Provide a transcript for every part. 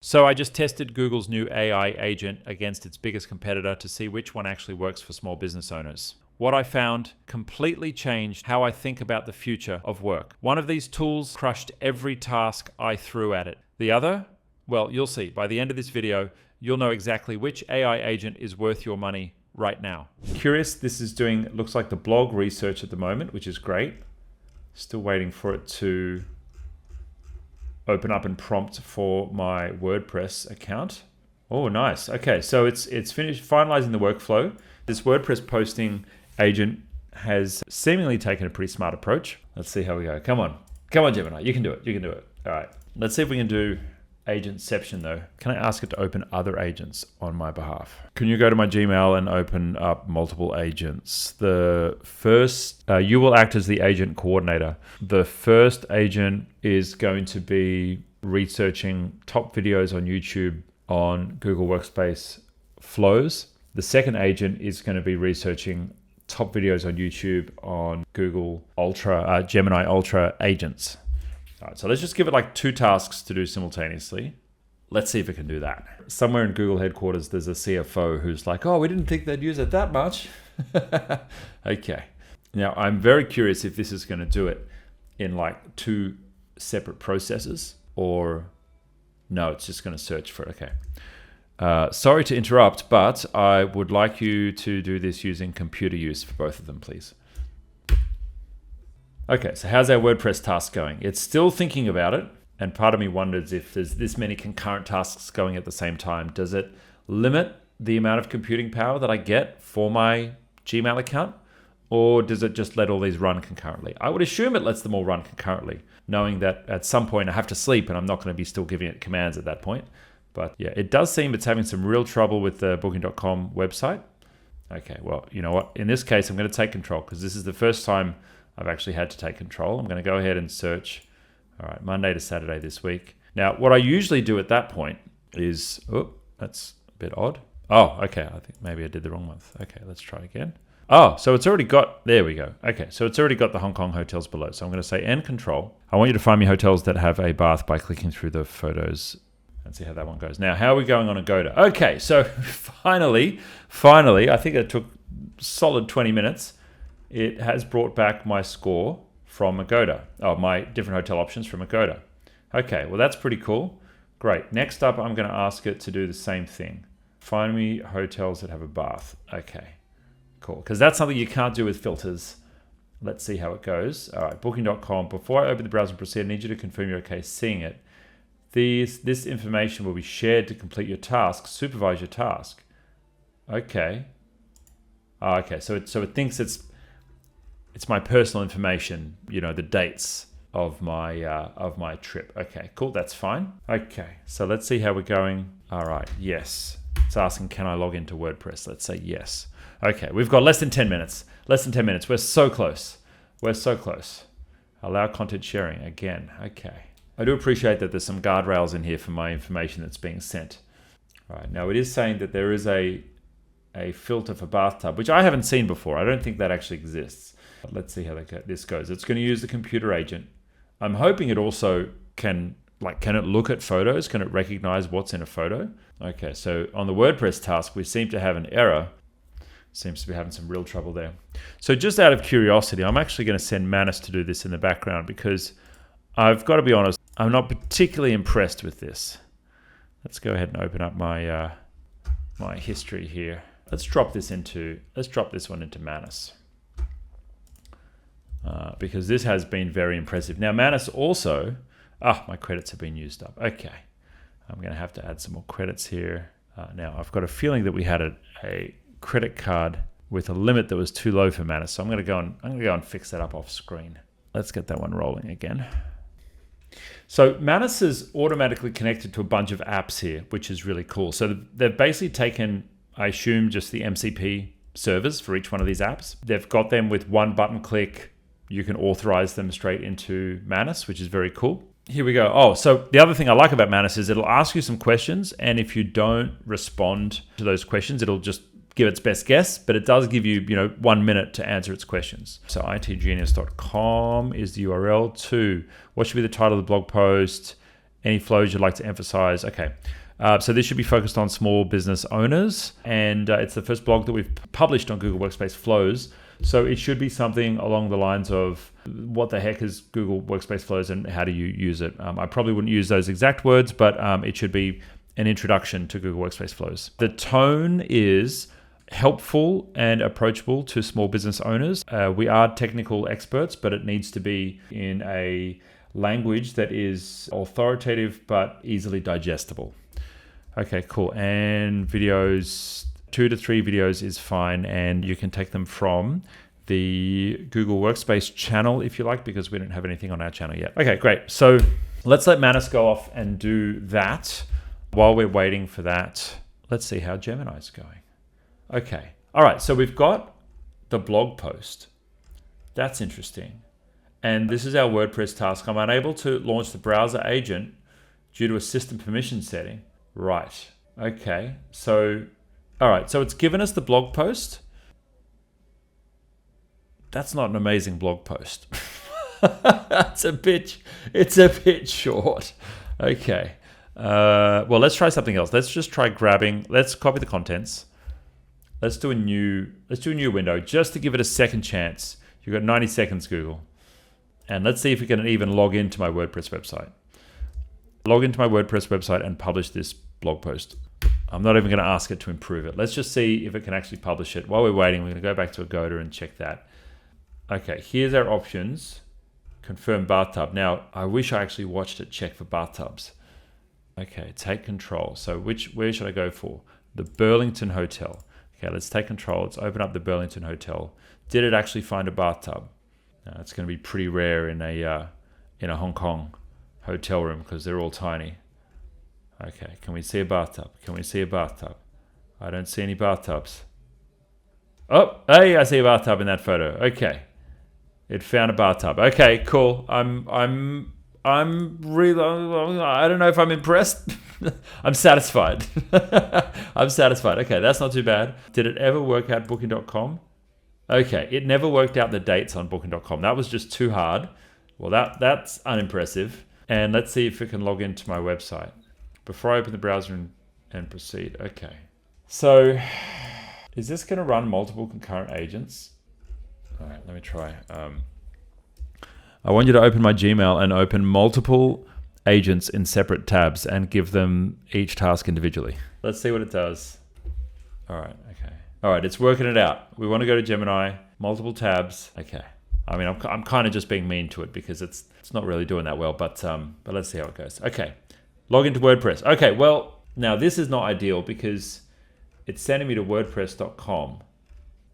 So I just tested Google's new AI agent against its biggest competitor to see which one actually works for small business owners. What I found completely changed how I think about the future of work. One of these tools crushed every task I threw at it. The other, well, you'll see. By the end of this video, you'll know exactly which AI agent is worth your money right now. Curious, this is doing, looks like the blog research at the moment, which is great. Still waiting for it to open up and prompt for my WordPress account. Oh, nice. Okay, so it's finished finalizing the workflow. This WordPress posting agent has seemingly taken a pretty smart approach. Let's see how we go. Come on, Gemini, you can do it. You can do it. All right, let's see if we can do agentception though. Can I ask it to open other agents on my behalf? Can you go to my Gmail and open up multiple agents? The first, you will act as the agent coordinator. The first agent is going to be researching top videos on YouTube on Google Workspace flows. The second agent is going to be researching top videos on YouTube on Google Ultra, Gemini Ultra agents. All right, so let's just give it like 2 tasks to do simultaneously. Let's see if it can do that. Somewhere in Google headquarters, there's a CFO who's like, oh, we didn't think they'd use it that much. Okay. Now, I'm very curious if this is going to do it in like 2 separate processes, or no, it's just going to search for it. Okay. Sorry to interrupt, but I would like you to do this using computer use for both of them, please. Okay, so how's our WordPress task going? It's still thinking about it, and part of me wonders if there's this many concurrent tasks going at the same time. Does it limit the amount of computing power that I get for my Gmail account, or does it just let all these run concurrently? I would assume it lets them all run concurrently, knowing that at some point I have to sleep and I'm not going to be still giving it commands at that point. But yeah, it does seem it's having some real trouble with the booking.com website. Okay, well, you know what? In this case, I'm going to take control because this is the first time I've actually had to take control. I'm going to go ahead and search, all right, Monday to Saturday this week. Now, what I usually do at that point is, oh, that's a bit odd. Oh, okay, I think maybe I did the wrong month. Okay, let's try again. Oh, so it's already got, there we go. Okay, so it's already got the Hong Kong hotels below. So I'm going to say end control. I want you to find me hotels that have a bath by clicking through the photos and see how that one goes. Now, how are we going on Agoda? Okay, so finally, I think it took solid 20 minutes. It has brought back my score from Agoda. Oh, my different hotel options from Agoda. Okay, well, that's pretty cool. Great. Next up, I'm going to ask it to do the same thing. Find me hotels that have a bath. Okay, cool. Because that's something you can't do with filters. Let's see how it goes. All right, booking.com. Before I open the browser and proceed, I need you to confirm you're okay seeing it. This information will be shared to complete your task. Supervise your task. Okay. Oh, okay, so it thinks it's my personal information, you know, the dates of my trip. Okay, cool, that's fine. Okay, so let's see how we're going. All right, yes. It's asking, can I log into WordPress? Let's say yes. Okay, we've got less than 10 minutes. Less than 10 minutes. We're so close. We're so close. Allow content sharing again. Okay. I do appreciate that there's some guardrails in here for my information that's being sent. All right, now it is saying that there is a filter for bathtub, which I haven't seen before. I don't think that actually exists. Let's see how this goes. It's going to use the computer agent. I'm hoping it also can it look at photos? Can it recognize what's in a photo? Okay, so on the WordPress task, we seem to have an error. Seems to be having some real trouble there. So just out of curiosity, I'm actually going to send Manus to do this in the background because I've got to be honest, I'm not particularly impressed with this. Let's go ahead and open up my my history here. Let's drop this one into Manus. Because this has been very impressive. Now, Manus also, my credits have been used up. Okay, I'm going to have to add some more credits here. Now, I've got a feeling that we had a credit card with a limit that was too low for Manus, so I'm going to go and fix that up off screen. Let's get that one rolling again. So Manus is automatically connected to a bunch of apps here, which is really cool. So they've basically taken, I assume, just the MCP servers for each one of these apps. They've got them with one button click. You can authorize them straight into Manus, which is very cool. Here we go. Oh, so the other thing I like about Manus is it'll ask you some questions, and if you don't respond to those questions, it'll just give its best guess, but it does give you, 1 minute to answer its questions. So itgenius.com is the URL to what should be the title of the blog post, Any flows you'd like to emphasize? Okay. So this should be focused on small business owners, and it's the first blog that we've published on Google Workspace Flows. So it should be something along the lines of what the heck is Google Workspace Flows and how do you use it? I probably wouldn't use those exact words, but it should be an introduction to Google Workspace Flows. The tone is helpful and approachable to small business owners. We are technical experts, but it needs to be in a language that is authoritative but easily digestible. Okay, cool. And videos, 2 to 3 videos is fine, and you can take them from the Google Workspace channel if you like, because we don't have anything on our channel yet. Okay, great. So let's let Manus go off and do that. While we're waiting for that, let's see how Gemini's going. Okay. All right. So we've got the blog post. That's interesting. And this is our WordPress task. I'm unable to launch the browser agent due to a system permission setting. Right. Okay. So, all right. So it's given us the blog post. That's not an amazing blog post. it's a bit short. Okay. Well, let's try something else. Let's just try let's copy the contents. Let's do a new window just to give it a second chance. You've got 90 seconds, Google. And let's see if we can even log into my WordPress website. Log into my WordPress website and publish this blog post. I'm not even going to ask it to improve it. Let's just see if it can actually publish it. While we're waiting, we're going to go back to Agoda and check that. Okay, here's our options. Confirm bathtub. Now, I wish I actually watched it check for bathtubs. Okay, take control. So where should I go for? The Burlington Hotel. Okay, let's take control. Let's open up the Burlington Hotel. Did it actually find a bathtub? Now, it's going to be pretty rare in a Hong Kong hotel room because they're all tiny. Okay, can we see a bathtub? Can we see a bathtub? I don't see any bathtubs. Oh, hey, I see a bathtub in that photo. Okay, it found a bathtub. Okay, cool. I'm really, I don't know if I'm impressed. I'm satisfied. I'm satisfied. Okay, that's not too bad. Did it ever work out Booking.com? Okay, it never worked out the dates on Booking.com. That was just too hard. Well, that's unimpressive. And let's see if we can log into my website. Before I open the browser and proceed. Okay. So, is this going to run multiple concurrent agents? All right, let me try. I want you to open my Gmail and open multiple agents in separate tabs and give them each task individually. Let's see what it does. All right, okay. All right, it's working it out. We want to go to Gemini, multiple tabs. Okay. I mean, I'm kind of just being mean to it because it's not really doing that well, but let's see how it goes. Okay. Log into WordPress. Okay, well, now this is not ideal because it's sending me to WordPress.com.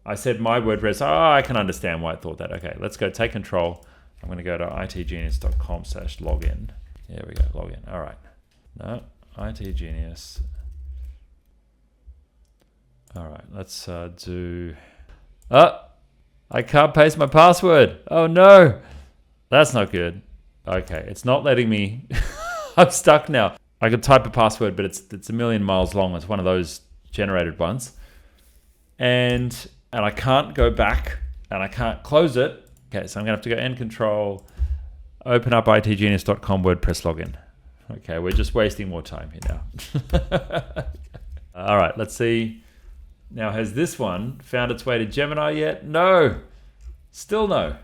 I said my WordPress. Oh, I can understand why it thought that. Okay, let's go take control. I'm going to go to itgenius.com/login. There we go, login. All right. No, itgenius. All right, let's do... Oh, I can't paste my password. Oh, no. That's not good. Okay, it's not letting me... I'm stuck now. I could type a password, but it's a million miles long. It's one of those generated ones. And I can't go back, and I can't close it. Okay, so I'm going to have to go end control, open up itgenius.com WordPress login. Okay, we're just wasting more time here now. All right, let's see. Now, has this one found its way to Gemini yet? No. Still no.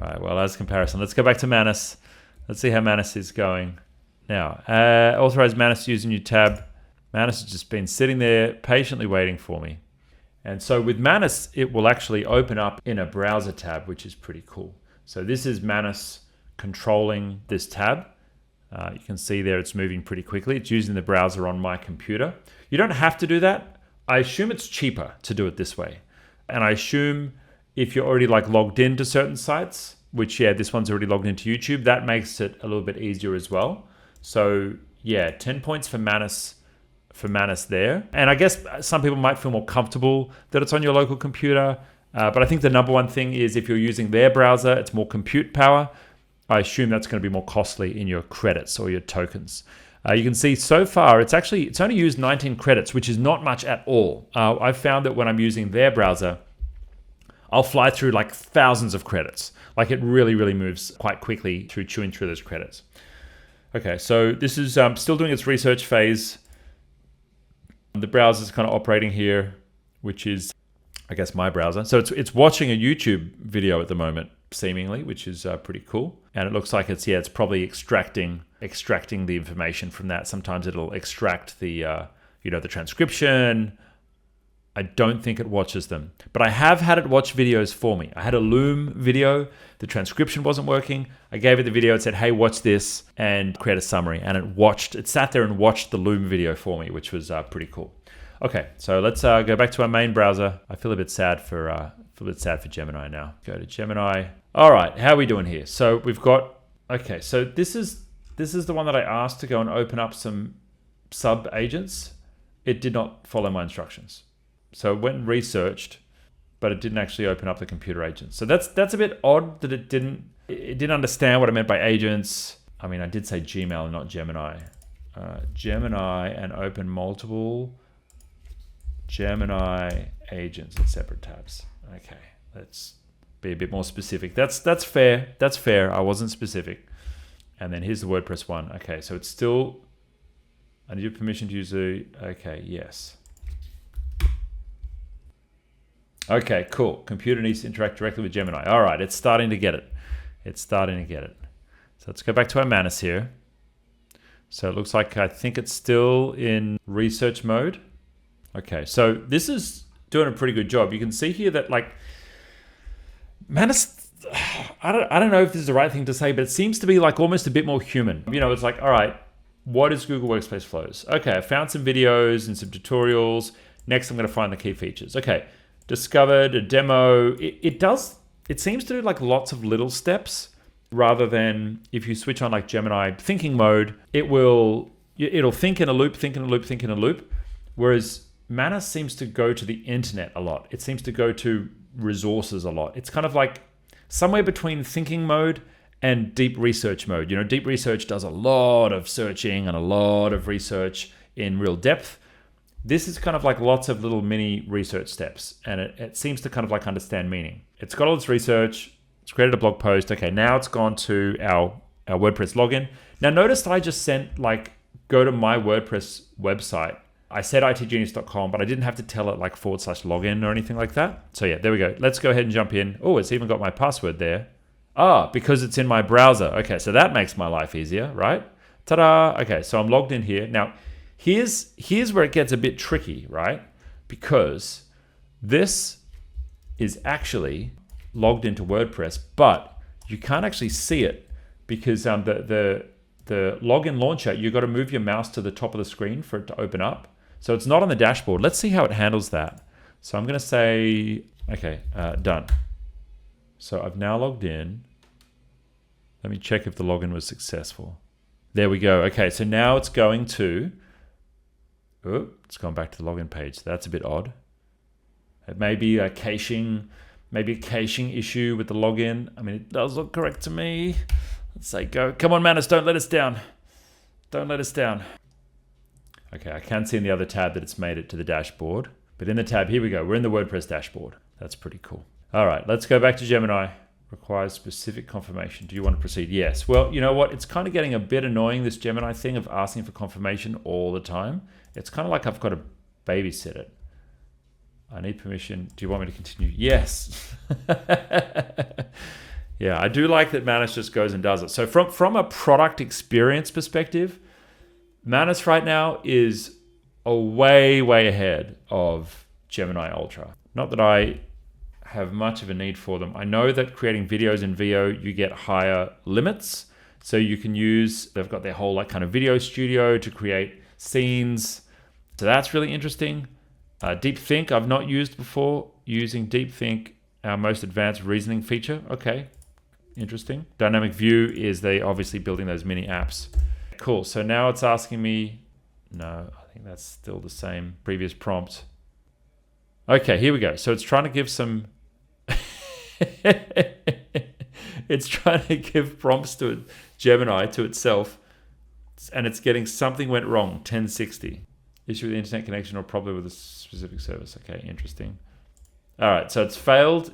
All right, well, as comparison, let's go back to Manus. Let's see how Manus is going. Now, authorize Manus to use a new tab. Manus has just been sitting there patiently waiting for me. And so with Manus, it will actually open up in a browser tab, which is pretty cool. So this is Manus controlling this tab. You can see there it's moving pretty quickly. It's using the browser on my computer. You don't have to do that. I assume it's cheaper to do it this way. And I assume if you're already logged into certain sites, which this one's already logged into YouTube, that makes it a little bit easier as well. So yeah, 10 points for Manus there. And I guess some people might feel more comfortable that it's on your local computer. But I think the number one thing is if you're using their browser, it's more compute power. I assume that's going to be more costly in your credits or your tokens. You can see so far, it's only used 19 credits, which is not much at all. I've found that when I'm using their browser, I'll fly through thousands of credits. It really, really moves quite quickly through chewing through those credits. Okay, so this is still doing its research phase. The browser is kind of operating here, which is, I guess, my browser. So it's watching a YouTube video at the moment, seemingly, which is pretty cool. And it looks like it's probably extracting the information from that. Sometimes it'll extract the the transcription. I don't think it watches them, but I have had it watch videos for me. I had a Loom video. The transcription wasn't working. I gave it the video. It said, "Hey, watch this," and create a summary. And it sat there and watched the Loom video for me, which was pretty cool. Okay, so let's go back to our main browser. I feel a bit sad for Gemini now. Go to Gemini. All right, how are we doing here? So we've got, okay, so this is the one that I asked to go and open up some sub agents. It did not follow my instructions. So it went and researched, but it didn't actually open up the computer agents. So that's a bit odd that it didn't understand what I meant by agents. I mean, I did say Gmail and not Gemini. Gemini and open multiple Gemini agents in separate tabs. Okay, let's be a bit more specific. That's fair. That's fair. I wasn't specific. And then here's the WordPress one. Okay, so it's still, I need your permission to use the, okay, yes. Okay, cool. Computer needs to interact directly with Gemini. All right, it's starting to get it. It's starting to get it. So let's go back to our Manus here. So it looks like I think it's still in research mode. Okay, so this is doing a pretty good job. You can see here that like Manus, I don't know if this is the right thing to say, but it seems to be like almost a bit more human. You know, it's like, all right, what is Google Workspace Flows? Okay, I found some videos and some tutorials. Next, I'm going to find the key features. Okay, discovered a demo. It seems to do like lots of little steps rather than if you switch on like Gemini thinking mode, it'll think in a loop, think in a loop, think in a loop. Whereas Manus seems to go to the internet a lot. It seems to go to resources a lot. It's kind of like somewhere between thinking mode and deep research mode. You know, deep research does a lot of searching and a lot of research in real depth. This is kind of like lots of little mini research steps, and it seems to kind of like understand meaning. It's got all this research. It's created a blog post. Okay, now it's gone to our WordPress login. Now notice that I just sent like, go to my WordPress website. I said itgenius.com, but I didn't have to tell it like /login or anything like that. So yeah, there we go. Let's go ahead and jump in. Oh, it's even got my password there. Because it's in my browser. Okay, so that makes my life easier, right? Ta-da! Okay, so I'm logged in here. Now, here's where it gets a bit tricky, right? Because this is actually logged into WordPress, but you can't actually see it because the login launcher, you've got to move your mouse to the top of the screen for it to open up. So it's not on the dashboard. Let's see how it handles that. So I'm going to say, okay, done. So I've now logged in. Let me check if the login was successful. There we go. Okay, so now it's going to, it's gone back to the login page. That's a bit odd. It may be a caching issue with the login. I mean, it does look correct to me. Let's say go. Come on, Manus, don't let us down. Don't let us down. Okay, I can see in the other tab that it's made it to the dashboard. But in the tab, here we go. We're in the WordPress dashboard. That's pretty cool. All right, let's go back to Gemini. Requires specific confirmation. Do you want to proceed? Yes. Well, you know what? It's kind of getting a bit annoying, this Gemini thing of asking for confirmation all the time. It's kind of like I've got to babysit it. I need permission. Do you want me to continue? Yes. Yeah, I do like that Manus just goes and does it. So from a product experience perspective, Manus right now is way ahead of Gemini Ultra. Not that I have much of a need for them. I know that creating videos in VO, you get higher limits. So you can use, they've got their whole like kind of video studio to create scenes. So that's really interesting. Deep Think, I've not used before. Using Deep Think, our most advanced reasoning feature. Okay, interesting. Dynamic View is they obviously building those mini apps. Cool, so now it's asking me, no, I think that's still the same previous prompt. Okay, here we go. So it's trying to give some, it's trying to give prompts to Gemini, to itself, and it's getting something went wrong, 1060. Issue with the internet connection or problem with a specific service. Okay, interesting. All right, so it's failed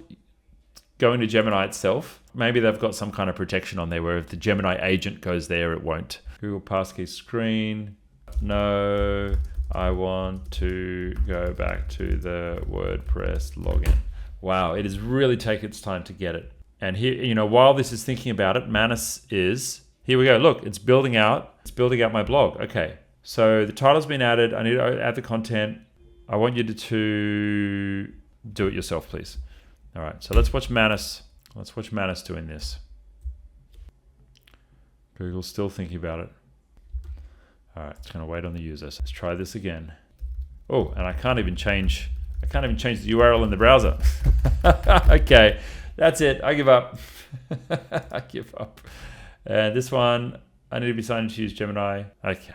going to Gemini itself. Maybe they've got some kind of protection on there where if the Gemini agent goes there, it won't Google Passkey screen. No, I want to go back to the WordPress login. Wow, it has really taken its time to get it. And here, while this is thinking about it, Manus is, here we go. Look, it's building out my blog. Okay, so the title's been added. I need to add the content. I want you to do it yourself, please. All right, so let's watch Manus. Let's watch Manus doing this. Google's still thinking about it. All right, it's gonna wait on the user. So let's try this again. Oh, and I can't even change the URL in the browser. Okay, that's it. I give up. I give up. And this one, I need to be signed in to use Gemini. Okay.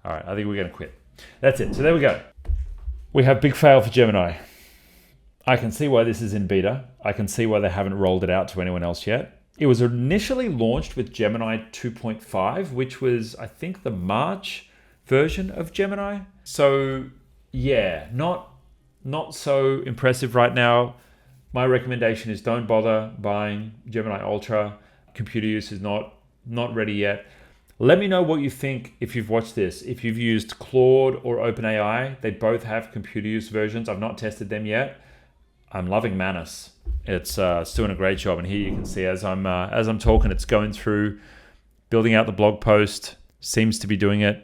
All right, I think we're gonna quit. That's it. So there we go. We have big fail for Gemini. I can see why this is in beta. I can see why they haven't rolled it out to anyone else yet. It was initially launched with Gemini 2.5, which was, I think, the March version of Gemini. So yeah, not so impressive right now. My recommendation is don't bother buying Gemini Ultra. Computer use is not ready yet. Let me know what you think if you've watched this. If you've used Claude or OpenAI, they both have computer use versions. I've not tested them yet. I'm loving Manus. It's doing a great job. And here you can see as I'm talking, it's going through, building out the blog post, seems to be doing it.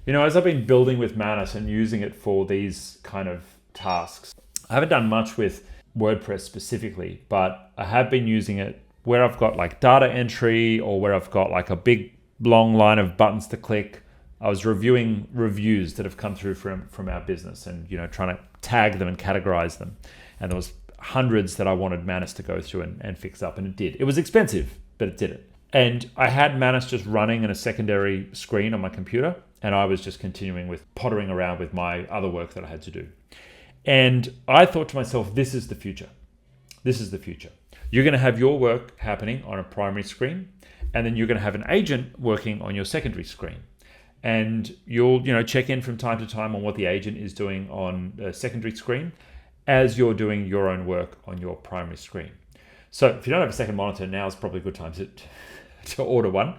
As I've been building with Manus and using it for these kind of tasks, I haven't done much with WordPress specifically, but I have been using it where I've got like data entry or where I've got like a big long line of buttons to click. I was reviewing reviews that have come through from our business and trying to tag them and categorize them. And there was hundreds that I wanted Manus to go through and fix up, and it did. It was expensive, but it did it. And I had Manus just running in a secondary screen on my computer, and I was just continuing with pottering around with my other work that I had to do. And I thought to myself, this is the future. This is the future. You're going to have your work happening on a primary screen, and then you're going to have an agent working on your secondary screen. And you'll check in from time to time on what the agent is doing on the secondary screen as you're doing your own work on your primary screen. So if you don't have a second monitor, now is probably a good time to order one.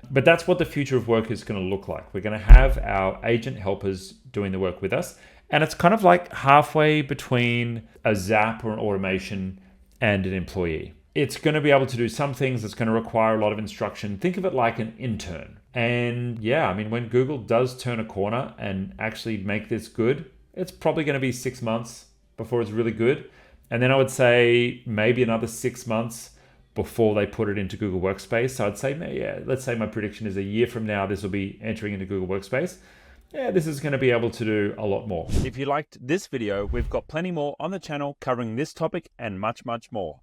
But that's what the future of work is going to look like. We're going to have our agent helpers doing the work with us. And it's kind of like halfway between a Zap or an automation and an employee. It's going to be able to do some things that's going to require a lot of instruction. Think of it like an intern. And yeah, when Google does turn a corner and actually make this good, it's probably going to be 6 months before it's really good. And then I would say maybe another 6 months before they put it into Google Workspace. So I'd say, yeah, let's say my prediction is a year from now, this will be entering into Google Workspace. Yeah, this is going to be able to do a lot more. If you liked this video, we've got plenty more on the channel covering this topic and much, much more.